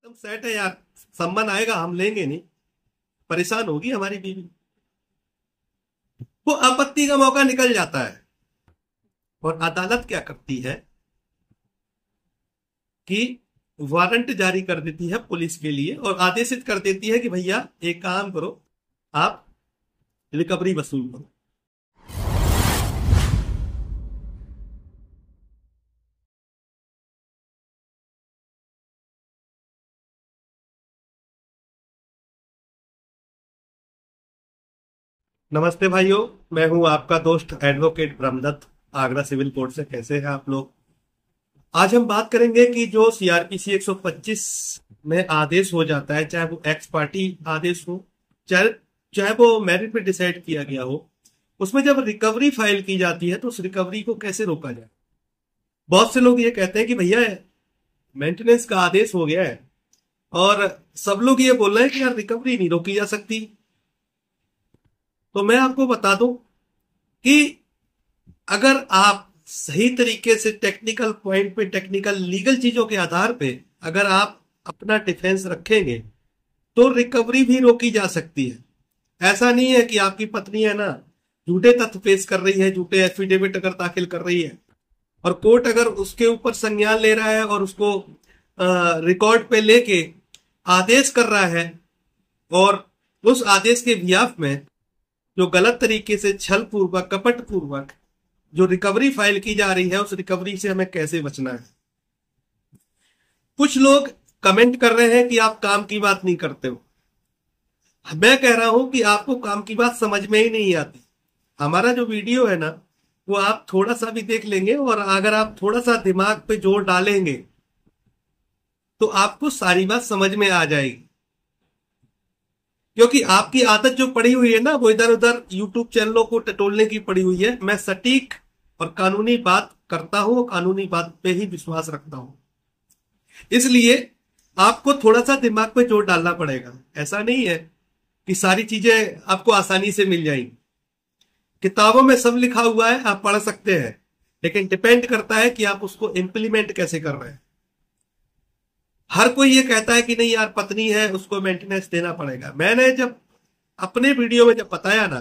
एकदम सेट है यार, सम्मान आएगा, हम लेंगे नहीं, परेशान होगी हमारी बीवी। वो आपत्ति का मौका निकल जाता है और अदालत क्या करती है कि वारंट जारी कर देती है पुलिस के लिए और आदेशित कर देती है कि भैया एक काम करो, आप रिकवरी वसूल करो। नमस्ते भाइयों, मैं हूं आपका दोस्त advocate Brahmdatt, Agra civil court से। कैसे हैं आप लोग? आज हम बात करेंगे कि जो सीआरपीसी 125 में आदेश हो जाता है, चाहे वो एक्स पार्टी आदेश हो, चाहे चाहे वो मेरिट पे डिसाइड किया गया हो, उसमें जब रिकवरी फाइल की जाती है तो उस रिकवरी को कैसे रोका जाए। बहुत से लोग ये कहते हैं कि भैया मेंटेनेंस का आदेश हो गया है, और सब लोग ये बोल रहे हैं कि यार रिकवरी नहीं रोकी जा सकती। तो मैं आपको बता दूं कि अगर आप सही तरीके से टेक्निकल पॉइंट पे, टेक्निकल लीगल चीजों के आधार पे अगर आप अपना डिफेंस रखेंगे तो रिकवरी भी रोकी जा सकती है। ऐसा नहीं है कि आपकी पत्नी है ना, झूठे तथ्य पेश कर रही है, झूठे एफिडेविट अगर दाखिल कर रही है और कोर्ट अगर उसके ऊपर संज्ञान ले रहा है और उसको रिकॉर्ड पे लेके आदेश कर रहा है, और उस आदेश के वियाफ में जो गलत तरीके से छल पूर्वक, कपट पूर्वक जो रिकवरी फाइल की जा रही है, उस रिकवरी से हमें कैसे बचना है। कुछ लोग कमेंट कर रहे हैं कि आप काम की बात नहीं करते हो। मैं कह रहा हूं कि आपको काम की बात समझ में ही नहीं आती। हमारा जो वीडियो है ना, वो आप थोड़ा सा भी देख लेंगे और अगर आप थोड़ा सा दिमाग पे जोर डालेंगे तो आपको सारी बात समझ में आ जाएगी। क्योंकि आपकी आदत जो पड़ी हुई है ना, वो इधर उधर यूट्यूब चैनलों को टटोलने की पड़ी हुई है। मैं सटीक और कानूनी बात करता हूं, कानूनी बात पे ही विश्वास रखता हूं। इसलिए आपको थोड़ा सा दिमाग पे जोर डालना पड़ेगा। ऐसा नहीं है कि सारी चीजें आपको आसानी से मिल जाएंगी। किताबों में सब लिखा हुआ है, आप पढ़ सकते हैं, लेकिन डिपेंड करता है कि आप उसको इंप्लीमेंट कैसे कर रहे हैं। हर कोई ये कहता है कि नहीं यार, पत्नी है, उसको मेंटेनेंस देना पड़ेगा। मैंने जब अपने वीडियो में जब बताया ना,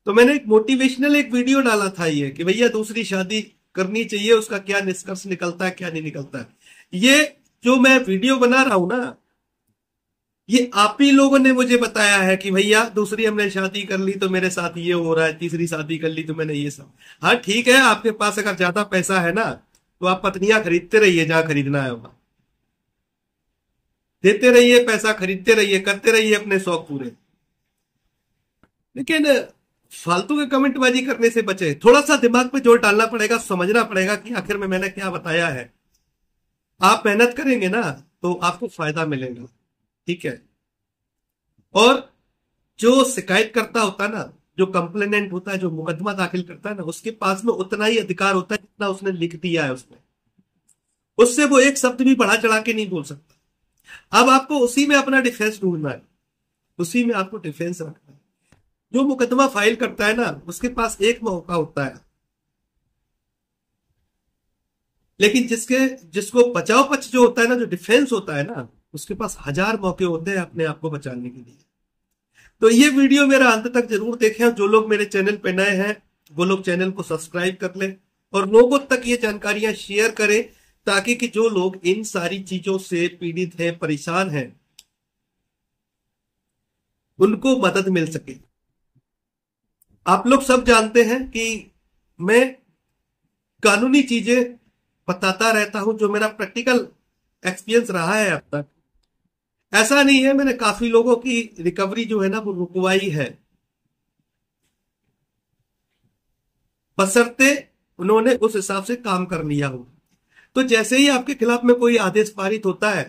तो मैंने एक मोटिवेशनल एक वीडियो डाला था ये कि भैया दूसरी शादी करनी चाहिए, उसका क्या निष्कर्ष निकलता है, क्या नहीं निकलता है। ये जो मैं वीडियो बना रहा हूं ना, ये आप ही लोगों ने मुझे बताया है कि भैया दूसरी हमने शादी कर ली तो मेरे साथ ये हो रहा है, तीसरी शादी कर ली तो मैंने ये सब। हाँ ठीक है, आपके पास अगर ज्यादा पैसा है ना, तो आप पत्नियां खरीदते रहिए जहां खरीदना है वहां, देते रहिए, पैसा खरीदते रहिए, करते रहिए अपने शौक पूरे। लेकिन फालतू के कमेंटबाजी करने से बचे। थोड़ा सा दिमाग पे जोर डालना पड़ेगा, समझना पड़ेगा कि आखिर में मैंने क्या बताया है। आप मेहनत करेंगे ना तो आपको फायदा मिलेगा। ठीक है। और जो शिकायत करता होता है ना, जो कंप्लेनेंट होता है, जो मुकदमा दाखिल करता है ना, उसके पास में उतना ही अधिकार होता है जितना उसने लिख दिया है उसमें। उससे वो एक शब्द भी बढ़ा चढ़ा के नहीं बोल सकता। अब आपको उसी में अपना डिफेंस ढूंढना है, उसी में आपको डिफेंस रखना है। जो मुकदमा फाइल करता है ना, उसके पास एक मौका होता है, लेकिन जिसको बचाव पक्ष जो होता है ना, जो डिफेंस होता है ना, उसके पास हजार मौके होते हैं अपने आप को बचाने के लिए। तो ये वीडियो मेरा अंत तक जरूर देखें। जो लोग मेरे चैनल पे नए हैं वो लोग चैनल को सब्सक्राइब कर लें और लोगों तक ये जानकारियां शेयर करें, ताकि कि जो लोग इन सारी चीजों से पीड़ित हैं, परेशान हैं, उनको मदद मिल सके। आप लोग सब जानते हैं कि मैं कानूनी चीजें बताता रहता हूं, जो मेरा प्रैक्टिकल एक्सपीरियंस रहा है अब तक। ऐसा नहीं है, मैंने काफी लोगों की रिकवरी जो है ना वो रुकवाई है, बशर्ते उन्होंने उस हिसाब से काम कर लिया हो। तो जैसे ही आपके खिलाफ में कोई आदेश पारित होता है,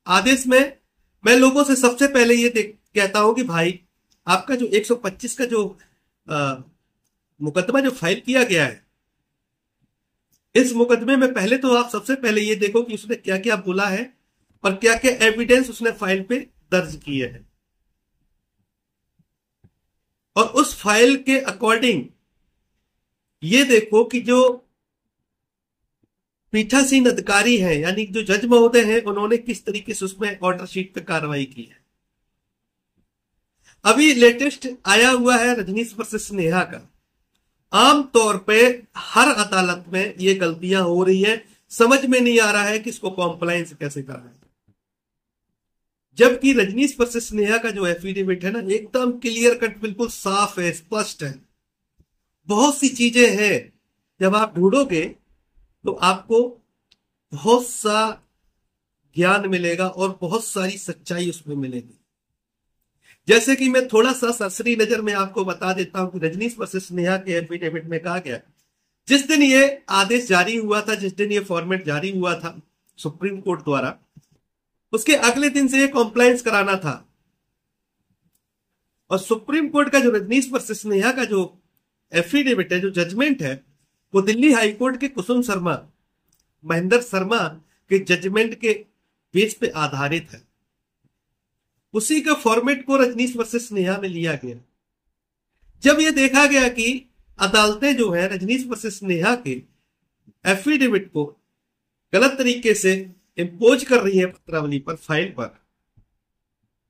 आदेश में मैं लोगों से सबसे पहले ये कहता हूं कि भाई, आपका जो 125 का जो आ, मुकदमा जो फाइल किया गया है, इस मुकदमे में पहले तो आप सबसे पहले ये देखो कि उसने क्या क्या बोला है और क्या क्या एविडेंस उसने फाइल पे दर्ज किए हैं, और उस फाइल के अकॉर्डिंग ये देखो कि जो पीठासीन अधिकारी हैं यानी जो जज महोदय हैं उन्होंने किस तरीके से उसमें ऑर्डर शीट पे कार्रवाई की है। अभी लेटेस्ट आया हुआ है रजनीश वर्सेस नेहा का। आमतौर पे हर अदालत में ये गलतियां हो रही है, समझ में नहीं आ रहा है कि इसको कॉम्प्लायंस कैसे करना है। जबकि रजनीश वर्सेस नेहा का जो एफिडेविट है ना, एकदम क्लियर कट, बिल्कुल साफ है, स्पष्ट है। बहुत सी चीजें हैं, जब आप ढूंढोगे तो आपको बहुत सा ज्ञान मिलेगा और बहुत सारी सच्चाई उसमें मिलेगी। जैसे कि मैं थोड़ा सा सरसरी नजर में आपको बता देता हूं कि रजनीश वर्सेस नेहा के एफिडेविट में कहा गया, जिस दिन ये आदेश जारी हुआ था, जिस दिन ये फॉर्मेट जारी हुआ था सुप्रीम कोर्ट द्वारा, उसके अगले दिन से ये कॉम्प्लायंस कराना था। और सुप्रीम कोर्ट का जो रजनीश वर्सेस नेहा का जो एफिडेविट है, जो जजमेंट है, वो दिल्ली हाईकोर्ट के कुसुम शर्मा, महेंद्र शर्मा के जजमेंट के बेस पे आधारित है। उसी का फॉर्मेट को रजनीश वर्सेस नेहा में लिया गया। जब यह देखा गया कि अदालतें जो है रजनीश वर्सेस नेहा के एफिडेविट को गलत तरीके से इंपोज कर रही है पत्रावली पर, फाइल पर,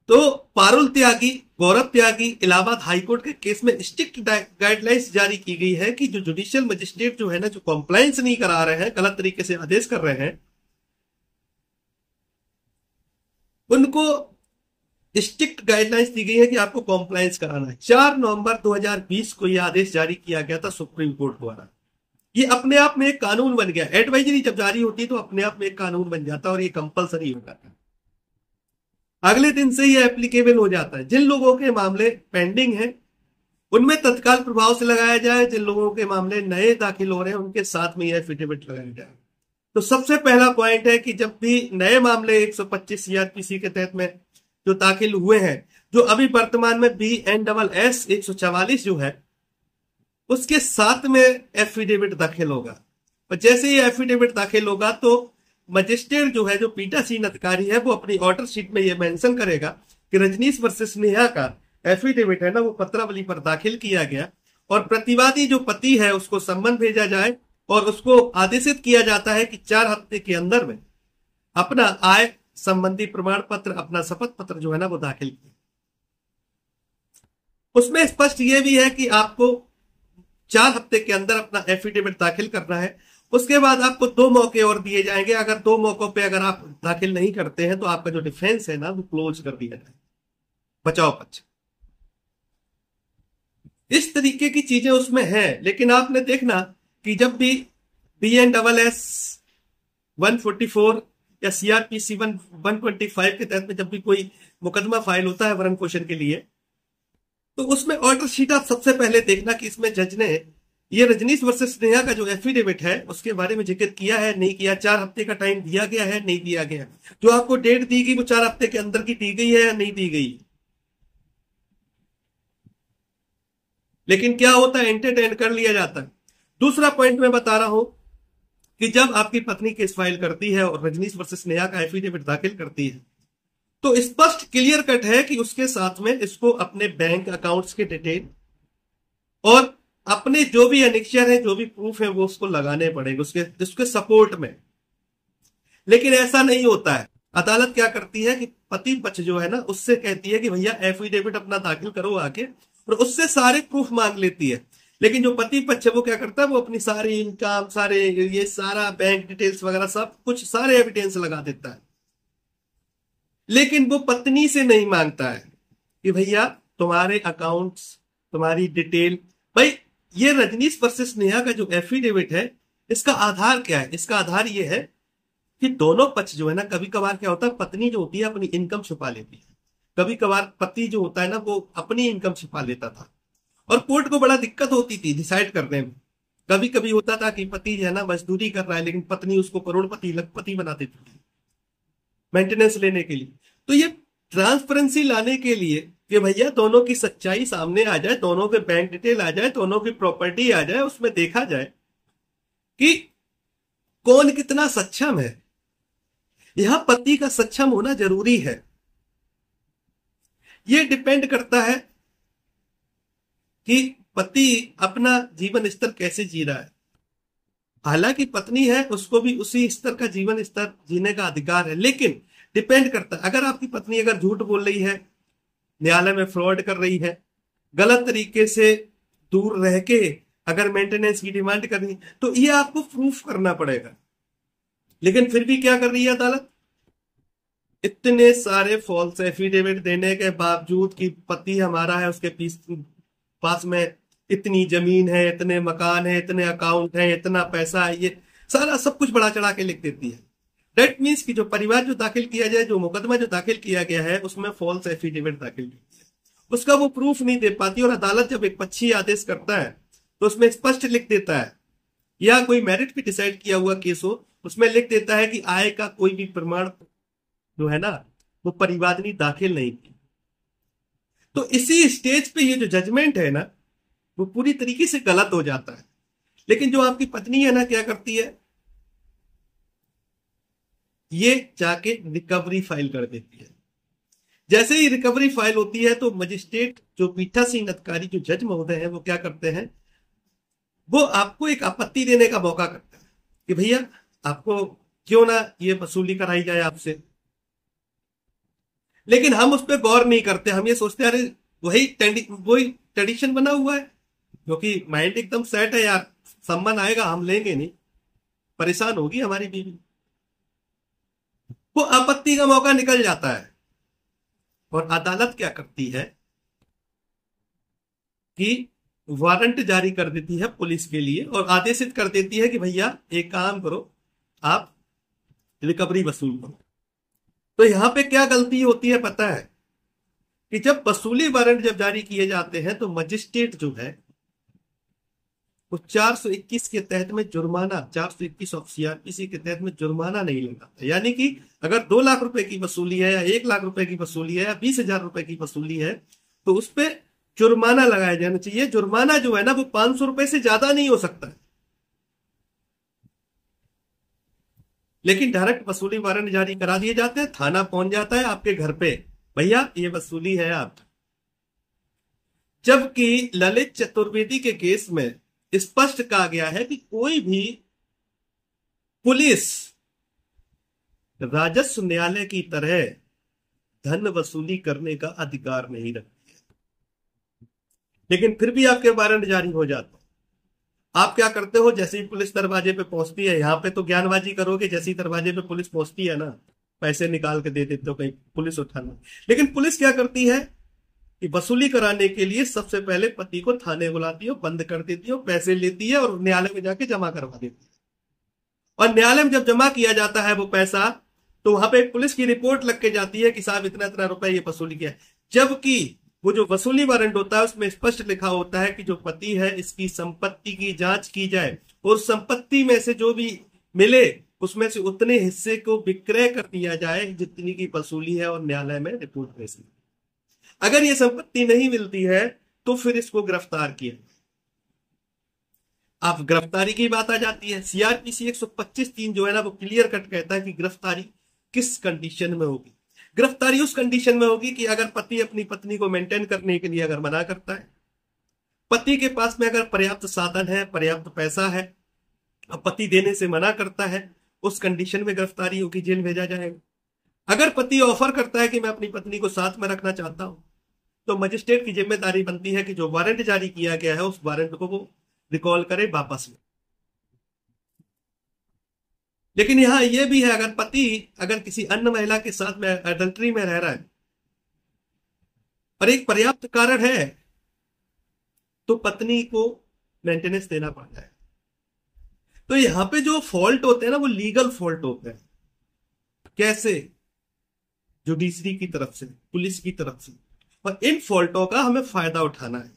तो पारुल त्यागी, गौरव त्यागी, इलाहाबाद हाईकोर्ट के केस में स्ट्रिक्ट गाइडलाइंस जारी की गई है कि जो जुडिशियल मजिस्ट्रेट जो है ना, जो कॉम्प्लायंस नहीं करा रहे हैं, गलत तरीके से आदेश कर रहे हैं, उनको स्ट्रिक्ट गाइडलाइंस दी गई है कि आपको कॉम्प्लायंस कराना है। 4 नवंबर 2020 को यह आदेश जारी किया गया था सुप्रीम कोर्ट द्वारा। ये अपने आप में एक कानून बन गया। एडवाइजरी जब जारी होती है तो अपने आप में एक कानून बन जाता है और ये कंपलसरी हो जाता है। अगले दिन से ये एप्लीकेबल हो जाता है। जिन लोगों के मामले पेंडिंग हैं उनमें तत्काल प्रभाव से लगाया जाए, जिन लोगों के मामले नए दाखिल हो रहे हैं उनके साथ में यह एफिडेविट लगाया जाए। तो सबसे पहला पॉइंट है कि जब भी नए मामले 125 सीआरपीसी के तहत में जो दाखिल हुए हैं, जो अभी वर्तमान में BNSS 144 जो है, उसके साथ में एफिडेविट दाखिल होगा। और जैसे ही एफिडेविट दाखिल होगा तो मजिस्ट्रेट जो है, जो पीठासीन अधिकारी है, वो अपनी ऑर्डर शीट में ये मेंशन करेगा कि रजनीश वर्सेस नेहा का एफिडेविट है ना, वो पत्रावली पर दाखिल किया गया और प्रतिवादी जो पति है उसको सम्मन भेजा जाए और उसको आदेशित किया जाता है कि 4 हफ्ते के अंदर में अपना आय संबंधी प्रमाण पत्र, अपना शपथ पत्र जो है ना, वो दाखिल किया। उसमें स्पष्ट ये भी है कि आपको 4 हफ्ते के अंदर अपना एफिडेविट दाखिल करना है। उसके बाद आपको 2 मौके और दिए जाएंगे। अगर 2 मौकों पे अगर आप दाखिल नहीं करते हैं तो आपका जो डिफेंस है ना, वो क्लोज कर दिया जाए, बचाव पक्ष। इस तरीके की चीजें उसमें है। लेकिन आपने देखना कि जब भी BNSS 144 या CRPC 125 के तहत में जब भी कोई मुकदमा फाइल होता है वरण पोषण के लिए, तो उसमें ऑर्डर शीट आप सबसे पहले देखना कि इसमें जज ने ये रजनीश वर्सेस नेहा का जो एफिडेविट है उसके बारे में जिक्र किया है, नहीं किया, 4 हफ्ते का टाइम दिया गया है, नहीं दिया गया, जो आपको डेट दी गई वो 4 हफ्ते के अंदर की दी गई है या नहीं दी गई। लेकिन क्या होता है, एंटरटेन कर लिया जाता है। दूसरा पॉइंट मैं बता रहा हूं कि जब आपकी पत्नी केस फाइल करती है और रजनीश वर्सेस नेहा का एफिडेविट दाखिल करती है, तो स्पष्ट क्लियर कट है कि उसके साथ में इसको अपने बैंक अकाउंट्स के डिटेल और अपने जो भी एनेक्चर है, जो भी प्रूफ है, वो उसको लगाने पड़ेंगे उसके सपोर्ट में। लेकिन ऐसा नहीं होता है। अदालत क्या करती है कि पति पक्ष जो है ना, उससे कहती है कि भैया एफिडेविट अपना दाखिल करो आके, और उससे सारे प्रूफ मांग लेती है। लेकिन जो पति पक्ष है वो क्या करता है, वो अपनी सारी इनकम, सारे ये सारा बैंक डिटेल्स वगैरह सब कुछ, सारे एविडेंस लगा देता है। लेकिन वो पत्नी से नहीं मांगता है कि भैया तुम्हारे अकाउंट्स, तुम्हारी डिटेल। भाई ये रजनीश वर्सेस नेहा का जो एफिडेविट है, इसका आधार क्या है? इसका आधार ये है कि दोनों पक्ष जो है ना, कभी कभार क्या होता है, पत्नी जो होती है अपनी इनकम छुपा लेती है, कभी कभार पति जो होता है ना, वो अपनी इनकम छुपा लेता था और कोर्ट को बड़ा दिक्कत होती थी डिसाइड करने में। कभी कभी होता था कि पति जो है ना मजदूरी कर रहा है, लेकिन पत्नी उसको करोड़पति, लखपति बना देती थी मेंटेनेंस लेने के लिए। तो ये ट्रांसपेरेंसी लाने के लिए कि भैया दोनों की सच्चाई सामने आ जाए, दोनों के बैंक डिटेल आ जाए, दोनों की प्रॉपर्टी आ जाए, उसमें देखा जाए कि कौन कितना सक्षम है। यहां पति का सक्षम होना जरूरी है। यह डिपेंड करता है कि पति अपना जीवन स्तर कैसे जी रहा है। हालांकि पत्नी है, उसको भी उसी स्तर का जीवन स्तर जीने का अधिकार है, लेकिन डिपेंड करता है। अगर आपकी पत्नी अगर झूठ बोल रही है, न्यायालय में फ्रॉड कर रही है, गलत तरीके से दूर रह के अगर मेंटेनेंस की डिमांड कर रही है, तो ये आपको प्रूफ करना पड़ेगा। लेकिन फिर भी क्या कर रही है अदालत, इतने सारे फॉल्स एफिडेविट देने के बावजूद कि पति हमारा है, उसके पास में इतनी जमीन है, इतने मकान है, इतने अकाउंट है, इतना पैसा है, ये सारा सब कुछ बढ़ा चढ़ा के लिख देती है। दैट मीन्स कि जो परिवार जो दाखिल किया जाए, जो मुकदमा जो दाखिल किया गया है, उसमें फॉल्स एफिडेविट दाखिल किया है, उसका वो प्रूफ नहीं दे पाती। और अदालत जब एक पक्षी आदेश करता है तो उसमें स्पष्ट लिख देता है, या कोई मेरिट पे डिसाइड किया हुआ केस हो, उसमें लिख देता है कि आय का कोई भी प्रमाण जो है ना, वो परिवादी दाखिल नहीं की। तो इसी स्टेज पे ये जो जजमेंट है ना, वो पूरी तरीके से गलत हो जाता है। लेकिन जो आपकी पत्नी है ना, क्या करती है, ये जाके रिकवरी फाइल कर देती है। जैसे ही रिकवरी फाइल होती है तो मजिस्ट्रेट जो पीठासीन अधिकारी जो जज महोदय हैं, वो क्या करते हैं, वो आपको एक आपत्ति देने का मौका करते हैं कि भैया आपको क्यों ना ये वसूली कराई जाए आपसे। लेकिन हम उस पर गौर नहीं करते, हम ये सोचते हैं अरे वही ट्रेडिशन बना हुआ है, क्योंकि माइंड एकदम सेट है यार, सम्मान आएगा हम लेंगे नहीं, परेशान होगी हमारी बीवी। वो आपत्ति का मौका निकल जाता है और अदालत क्या करती है कि वारंट जारी कर देती है पुलिस के लिए और आदेशित कर देती है कि भैया एक काम करो, आप रिकवरी वसूल करो। तो यहां पे क्या गलती होती है पता है, कि जब वसूली वारंट जब जारी किए जाते हैं तो मजिस्ट्रेट जो है वो 421 के तहत में जुर्माना, 421 ऑफ सीआरपीसी के तहत में जुर्माना नहीं लगाता। यानी कि अगर 2 लाख रुपए की वसूली है, या 1 लाख रुपए की वसूली है, या 20,000 रुपए की वसूली है, तो उस पर जुर्माना लगाया जाना चाहिए। जुर्माना जो है ना, वो 500 रुपए से ज्यादा नहीं हो सकता है। लेकिन डायरेक्ट वसूली वारंट जारी करा दिए जाते हैं, थाना पहुंच जाता है आपके घर पे, भैया ये वसूली है आप। जबकि ललित चतुर्वेदी के केस में स्पष्ट कहा गया है कि कोई भी पुलिस राजस्व न्यायालय की तरह धन वसूली करने का अधिकार नहीं रखती है। लेकिन फिर भी आपके वारंट जारी हो जाता है। आप क्या करते हो, जैसे ही पुलिस दरवाजे पे पहुंचती है, यहां पे तो ज्ञानबाजी करोगे, जैसे ही दरवाजे पे पुलिस पहुंचती है ना, पैसे निकाल के दे देते हो कहीं पुलिस उठाना। लेकिन पुलिस क्या करती है कि वसूली कराने के लिए सबसे पहले पति को थाने बुलाती है, बंद कर देती है, पैसे लेती है और न्यायालय में जाके जमा करवा देती है। और न्यायालय में जब जमा किया जाता है वो पैसा, तो वहां पे एक पुलिस की रिपोर्ट लग के जाती है कि साहब इतना इतना रुपए ये वसूली किया है। जबकि वो जो वसूली वारंट होता है उसमें स्पष्ट लिखा होता है कि जो पति है इसकी संपत्ति की जांच की जाए और संपत्ति में से जो भी मिले उसमें से उतने हिस्से को विक्रय कर दिया जाए जितनी की वसूली है, और न्यायालय में रिपोर्ट भेज दी। अगर ये संपत्ति नहीं मिलती है तो फिर इसको गिरफ्तार किया। अब गिरफ्तारी की बात आ जाती है। सीआरपीसी 125(3) जो है ना, वो क्लियर कट कहता है कि गिरफ्तारी किस कंडीशन में होगी। गिरफ्तारी उस कंडीशन में होगी कि अगर पति अपनी पत्नी को मेंटेन करने के लिए अगर मना करता है, पति के पास में अगर पर्याप्त साधन है, पर्याप्त पैसा है, और पति देने से मना करता है, उस कंडीशन में गिरफ्तारी होगी, जेल भेजा जाएगा। अगर पति ऑफर करता है कि मैं अपनी पत्नी को साथ में रखना चाहता हूं, तो मजिस्ट्रेट की जिम्मेदारी बनती है कि जो वारंट जारी किया गया है उस वारंट को वो रिकॉल करे वापस में। लेकिन यहां यह भी है, अगर पति अगर किसी अन्य महिला के साथ में एडल्ट्री में रह रहा है और एक पर्याप्त कारण है, तो पत्नी को मेंटेनेंस देना पड़ता है। तो यहां पे जो फॉल्ट होते हैं ना, वो लीगल फॉल्ट होते हैं। कैसे? जुडिशरी की तरफ से, पुलिस की तरफ से, और इन फॉल्टों का हमें फायदा उठाना है।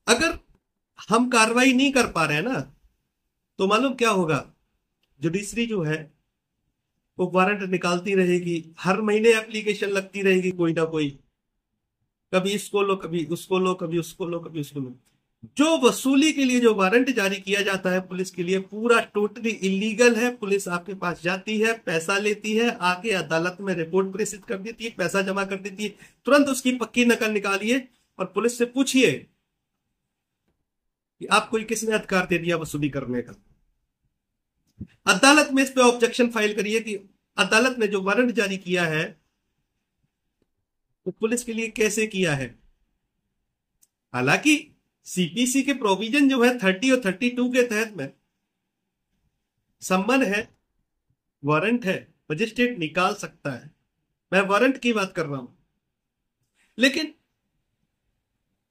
अगर हम कार्रवाई नहीं कर पा रहे हैं ना, तो मालूम क्या होगा, जुडिशरी जो है वो वारंट निकालती रहेगी, हर महीने एप्लीकेशन लगती रहेगी कोई ना कोई, कभी इसको लो, कभी उसको लो, कभी उसको लो, कभी उसको लो। जो वसूली के लिए जो वारंट जारी किया जाता है पुलिस के लिए, पूरा टोटली इलीगल है। पुलिस आपके पास जाती है, पैसा लेती है, आके अदालत में रिपोर्ट प्रेषित कर देती है, पैसा जमा कर देती है, तुरंत उसकी पक्की नकल निकालिए और पुलिस से पूछिए कि आपको किसने अधिकार दे दिया वसूली करने का। अदालत में इस पे ऑब्जेक्शन फाइल करिए कि अदालत ने जो वारंट जारी किया है तो पुलिस के लिए कैसे किया है। हालांकि सीपीसी के प्रोविजन जो है 30 और 32 के तहत में सम्मन है, वारंट है, मजिस्ट्रेट निकाल सकता है, मैं वारंट की बात कर रहा हूं। लेकिन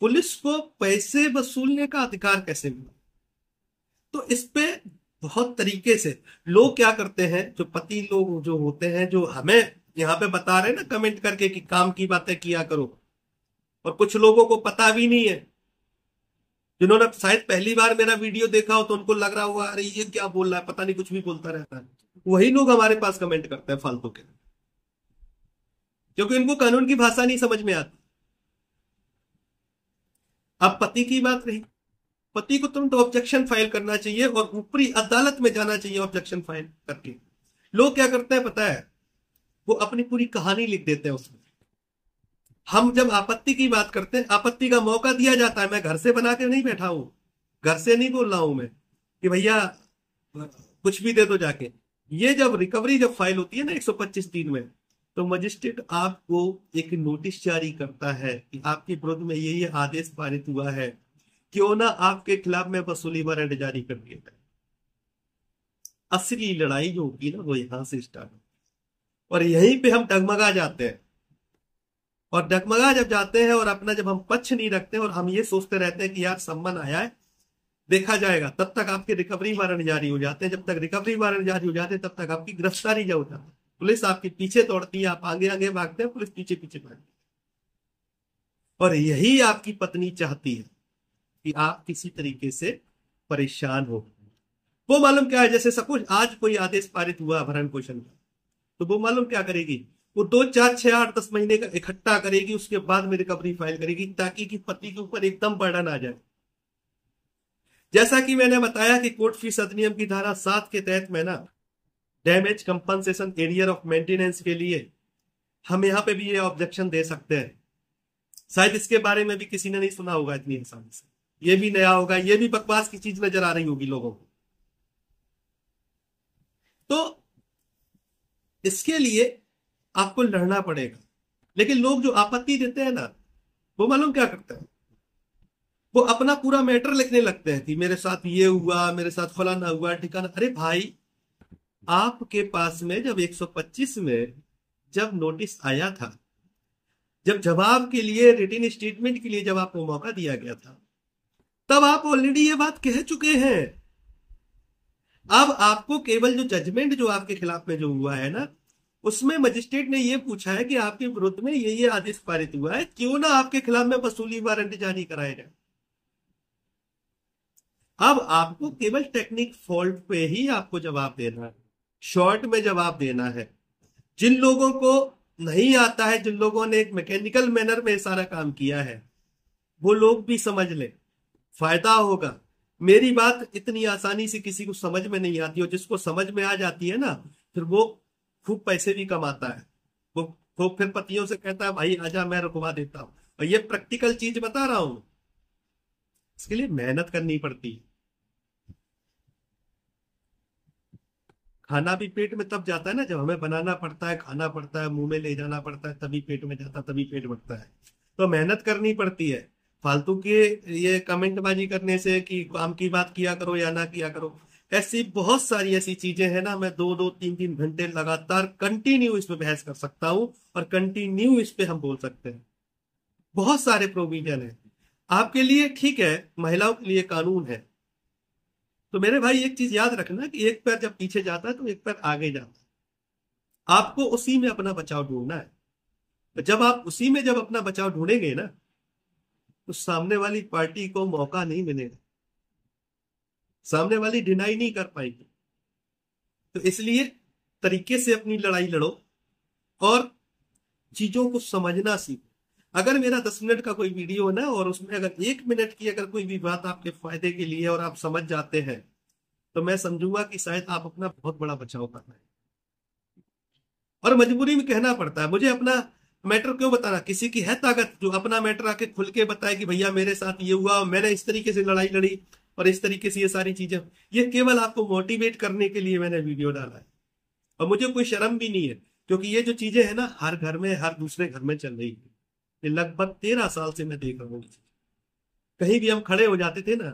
पुलिस को पैसे वसूलने का अधिकार कैसे मिला? तो इस पे बहुत तरीके से लोग क्या करते हैं, जो पति लोग जो होते हैं, जो हमें यहाँ पे बता रहे हैं ना कमेंट करके कि काम की बातें किया करो, और कुछ लोगों को पता भी नहीं है, जिन्होंने शायद पहली बार मेरा वीडियो देखा हो तो उनको लग रहा होगा अरे ये क्या बोल रहा है, पता नहीं कुछ भी बोलता रहता है। वही लोग हमारे पास कमेंट करते हैं फालतू के, क्योंकि इनको कानून की भाषा नहीं समझ में आती। अब पति की बात रही, पति को तुरंत ऑब्जेक्शन फाइल करना चाहिए और ऊपरी अदालत में जाना चाहिए ऑब्जेक्शन फाइल करके। लोग क्या करते हैं पता है, वो अपनी पूरी कहानी लिख देते हैं उसमें। हम जब आपत्ति की बात करते हैं, आपत्ति का मौका दिया जाता है, मैं घर से बना के नहीं बैठा हूं, घर से नहीं बोल रहा हूं मैं कि भैया कुछ भी दे दो जाके। ये जब रिकवरी जब फाइल होती है ना 125(3) में, तो मजिस्ट्रेट आपको एक नोटिस जारी करता है कि आपके विरुद्ध में ये आदेश पारित हुआ है, क्यों ना आपके खिलाफ में वसूली वारंट जारी कर दिया जाए। असली लड़ाई जो होगी ना वो यहां से स्टार्ट होती है, और यहीं पे हम डगमगा जाते हैं। और डगमगा जब जाते हैं और अपना जब हम पक्ष नहीं रखते और हम ये सोचते रहते हैं कि यार सम्मन आया है देखा जाएगा, तब तक आपके रिकवरी वारंट जारी हो जाते हैं। जब तक रिकवरी वारंट जारी हो जाते हैं तब तक आपकी गिरफ्तारी जो होता है, पुलिस आपके पीछे दौड़ती है, आप आगे आगे भागते हैं, पुलिस पीछे पीछे भागती है। और यही आपकी पत्नी चाहती है कि आप किसी तरीके से परेशान हो। वो मालूम क्या है, जैसे सपोज आज कोई आदेश पारित हुआ भरण पोषण का, तो वो मालूम क्या करेगी, वो 2, 4, 6, 8, 10 महीने का इकट्ठा करेगी, उसके बाद में रिकवरी फाइल करेगी, ताकि कि पति के ऊपर एकदम बर्डन आ जाए। जैसा कि मैंने बताया कि कोर्ट फीस अधिनियम की धारा 7 के तहत में ना damage compensation arrear of maintenance के लिए हम यहां पे भी ये ऑब्जेक्शन दे सकते हैं। शायद इसके बारे में भी किसी ने नहीं सुना होगा इतनी आसानी से, ये भी नया होगा, ये भी बकवास की चीज नजर आ रही होगी लोगों को। तो इसके लिए आपको लड़ना पड़ेगा। लेकिन लोग जो आपत्ति देते हैं ना, वो मालूम क्या करते हैं, वो अपना पूरा मैटर लिखने लगते हैं कि मेरे साथ ये हुआ, मेरे साथ फलाना हुआ, ठिकाना। अरे भाई, आपके पास में जब 125 में जब नोटिस आया था, जब जवाब के लिए रिटन स्टेटमेंट के लिए जब आपको मौका दिया गया था, तब आप ऑलरेडी ये बात कह चुके हैं। अब आपको केवल जो जजमेंट जो आपके खिलाफ में जो हुआ है ना, उसमें मजिस्ट्रेट ने ये पूछा है कि आपके विरुद्ध में ये आदेश पारित हुआ है, क्यों ना आपके खिलाफ में वसूली वारंट जारी कराया जाए। अब आपको केवल टेक्निक फॉल्ट पे ही आपको जवाब देना है, शॉर्ट में जवाब देना है। जिन लोगों को नहीं आता है, जिन लोगों ने एक मैकेनिकल मैनर में सारा काम किया है, वो लोग भी समझ ले, फायदा होगा। मेरी बात इतनी आसानी से किसी को समझ में नहीं आती, और जिसको समझ में आ जाती है ना, फिर वो खूब पैसे भी कमाता है। वो फिर पतियों से कहता है भाई आजा मैं रुकवा देता हूं। और ये प्रैक्टिकल चीज बता रहा हूं, इसके लिए मेहनत करनी पड़ती है। खाना भी पेट में तब जाता है ना जब हमें बनाना पड़ता है, खाना पड़ता है, मुंह में ले जाना पड़ता है, तभी पेट में जाता है, तभी पेट बढ़ता है। तो मेहनत करनी पड़ती है। फालतू के ये कमेंटबाजी करने से कि काम की बात किया करो या ना किया करो, ऐसी बहुत सारी ऐसी चीजें हैं ना, मैं 2-2, 3-3 घंटे लगातार कंटिन्यू इस पे बहस कर सकता हूं, और कंटिन्यू इस पे हम बोल सकते हैं। बहुत सारे प्रोविजन है आपके लिए, ठीक है, महिलाओं के लिए कानून है। तो मेरे भाई एक चीज याद रखना कि एक पैर जब पीछे जाता है तो एक पैर आगे जाता है। आपको उसी में अपना बचाव ढूंढना है। तो जब आप उसी में जब अपना बचाव ढूंढेंगे ना, तो सामने वाली पार्टी को मौका नहीं मिलेगा, सामने वाली डिनाई नहीं कर पाएगी। तो इसलिए तरीके से अपनी लड़ाई लड़ो और चीजों को समझना सीखो। अगर मेरा 10 मिनट का कोई वीडियो है ना, और उसमें अगर 1 मिनट की अगर कोई भी बात आपके फायदे के लिए और आप समझ जाते हैं, तो मैं समझूंगा कि शायद आप अपना बहुत बड़ा बचाव कर रहे हैं। और मजबूरी में कहना पड़ता है, मुझे अपना मैटर क्यों बताना। किसी की है ताकत जो अपना मैटर आके खुल के बताए कि भैया मेरे साथ ये हुआ, मैंने इस तरीके से लड़ाई लड़ी, और इस तरीके से ये सारी चीजें, ये केवल आपको मोटिवेट करने के लिए मैंने वीडियो डाला है। और मुझे कोई शर्म भी नहीं है, क्योंकि ये जो चीजें है ना, हर घर में, हर दूसरे घर में चल रही है। ये लगभग 13 साल से मैं देख रहा हूँ। कहीं भी हम खड़े हो जाते थे ना,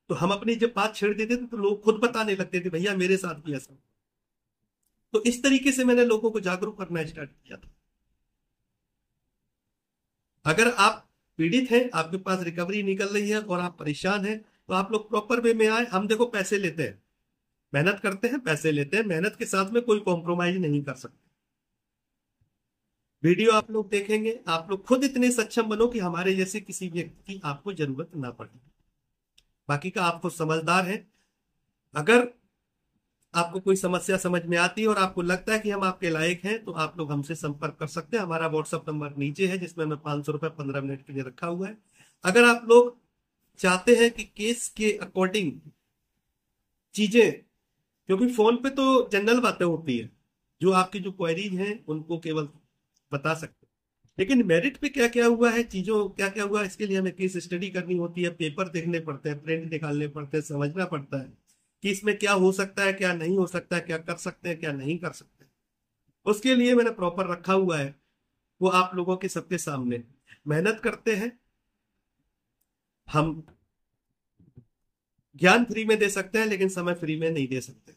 तो हम अपनी जब बात छेड़ देते थे तो लोग खुद बताने लगते थे, भैया मेरे साथ भी ऐसा। तो इस तरीके से मैंने लोगों को जागरूक करना स्टार्ट किया था। अगर आप पीड़ित हैं, आपके पास रिकवरी निकल रही है और आप परेशान हैं, तो आप लोग प्रॉपर वे में आए। हम देखो पैसे लेते हैं, मेहनत करते हैं, पैसे लेते हैं, मेहनत के साथ में कोई कॉम्प्रोमाइज नहीं कर सकते। वीडियो आप लोग देखेंगे, आप लोग खुद इतने सक्षम बनो कि हमारे जैसे किसी व्यक्ति की आपको जरूरत ना पड़े। बाकी का आप खुद समझदार हैं। अगर आपको कोई समस्या समझ में आती है और आपको लगता है कि हम आपके लायक हैं, तो आप लोग हमसे संपर्क कर सकते हैं। हमारा व्हाट्सएप नंबर नीचे है, जिसमें मैं 500 रुपये 15 मिनट के लिए रखा हुआ है। अगर आप लोग चाहते हैं कि केस के अकॉर्डिंग चीजें, क्योंकि फोन पे तो जनरल बातें होती है, जो आपकी जो क्वेरीज हैं उनको केवल बता सकते हैं, लेकिन मेरिट पे क्या क्या हुआ है, चीजों क्या क्या हुआ है, इसके लिए हमें केस स्टडी करनी होती है, पेपर देखने पड़ते हैं, प्रिंट निकालने पड़ते हैं, समझना पड़ता है कि इसमें क्या हो सकता है, क्या नहीं हो सकता है, क्या कर सकते हैं, क्या नहीं कर सकते। उसके लिए मैंने प्रॉपर रखा हुआ है, वो आप लोगों के सबके सामने मेहनत करते हैं। हम ज्ञान फ्री में दे सकते हैं, लेकिन समय फ्री में नहीं दे सकते।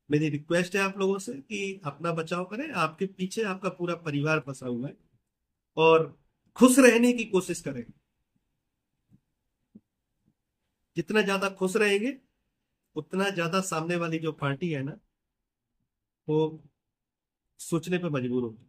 मेरी रिक्वेस्ट है आप लोगों से कि अपना बचाव करें, आपके पीछे आपका पूरा परिवार फंसा हुआ है, और खुश रहने की कोशिश करें। जितना ज्यादा खुश रहेंगे, उतना ज्यादा सामने वाली जो पार्टी है ना, वो सोचने पे मजबूर होगी।